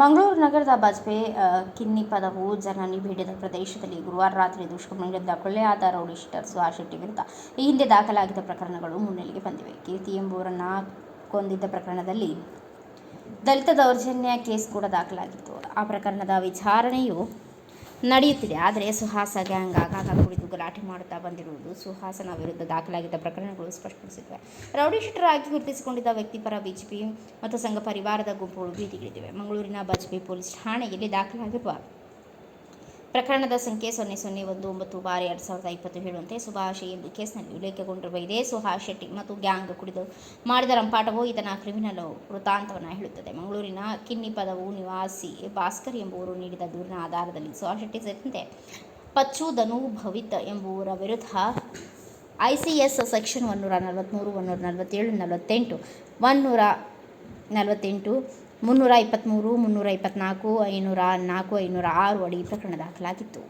ಮಂಗಳೂರು ನಗರದ ಬಜ್ಪೆ ಕಿನ್ನಿ ಪದವು ಜನನಿ ಬೀಡಿದ ಪ್ರದೇಶದಲ್ಲಿ ಗುರುವಾರ ರಾತ್ರಿ ದುಷ್ಕರ್ಮದಿಂದ ಕೊಲೆಯಾದ ರೌಡಿ ಶೀಟರ್ ಸುಹಾಸ್ ಶೆಟ್ಟಿ ವಿರುದ್ಧ ಈ ಹಿಂದೆ ದಾಖಲಾಗಿದ್ದ ಪ್ರಕರಣಗಳು ಮುನ್ನೆಲೆಗೆ ಬಂದಿವೆ. ಕೀರ್ತಿ ಎಂಬುವರನ್ನ ಕೊಂದಿದ್ದ ಪ್ರಕರಣದಲ್ಲಿ ದಲಿತ ದೌರ್ಜನ್ಯ ಕೇಸ್ ಕೂಡ ದಾಖಲಾಗಿತ್ತು. ಆ ಪ್ರಕರಣದ ವಿಚಾರಣೆಯು ನಡೆಯುತ್ತಿದೆ. ಆದರೆ ಸುಹಾಸ ಗ್ಯಾಂಗ್ ಆಗಾಗ ಕುಡಿದು ಗಲಾಟೆ ಮಾಡುತ್ತಾ ಬಂದಿರುವುದು ಸುಹಾಸನ ವಿರುದ್ಧ ದಾಖಲಾಗಿದ್ದ ಪ್ರಕರಣಗಳು ಸ್ಪಷ್ಟಪಡಿಸಿವೆ. ರೌಡಿ ಶೀಟರ್ ಆಗಿ ಗುರುತಿಸಿಕೊಂಡಿದ್ದ ವ್ಯಕ್ತಿ ಪರ ಬಿಜೆಪಿ ಮತ್ತು ಸಂಘ ಪರಿವಾರದ ಗುಂಪುಗಳು ಬೀದಿಗಿಳಿದಿವೆ. ಮಂಗಳೂರಿನ ಬಜ್ಪೆ ಪೊಲೀಸ್ ಠಾಣೆಯಲ್ಲಿ ದಾಖಲಾಗಿರುವ ಪ್ರಕರಣದ ಸಂಖ್ಯೆ 0019/2020 ಹೇಳುವಂತೆ ಸುಭಾಷ್ ಎಂಬ ಕೇಸ್ನಲ್ಲಿ ಉಲ್ಲೇಖಗೊಂಡಿರುವ ಇದೇ ಸುಹಾಸ್ ಶೆಟ್ಟಿ ಮತ್ತು ಗ್ಯಾಂಗ್ ಕುಡಿದು ಮಾಡಿದ ರಂಪಾಟವು ಈತನ ಕ್ರಿಮಿನಲ್ ವೃತ್ತಾಂತವನ್ನು ಹೇಳುತ್ತದೆ. ಮಂಗಳೂರಿನ ಕಿನ್ನಿ ಪದವು ನಿವಾಸಿ ಭಾಸ್ಕರ್ ಎಂಬುವರು ನೀಡಿದ ದೂರಿನ ಆಧಾರದಲ್ಲಿ ಸುಹಾಸ್ ಶೆಟ್ಟಿ ಸೇರಿದಂತೆ ಪಚ್ಚು ಧನು ಭವಿತ್ ಎಂಬುವರ ವಿರುದ್ಧ ICS ಸೆಕ್ಷನ್ 143, 147, 48, 148, 323, 324, 504, 506 ಅಡಿ ಪ್ರಕರಣ ದಾಖಲಾಗಿತ್ತು.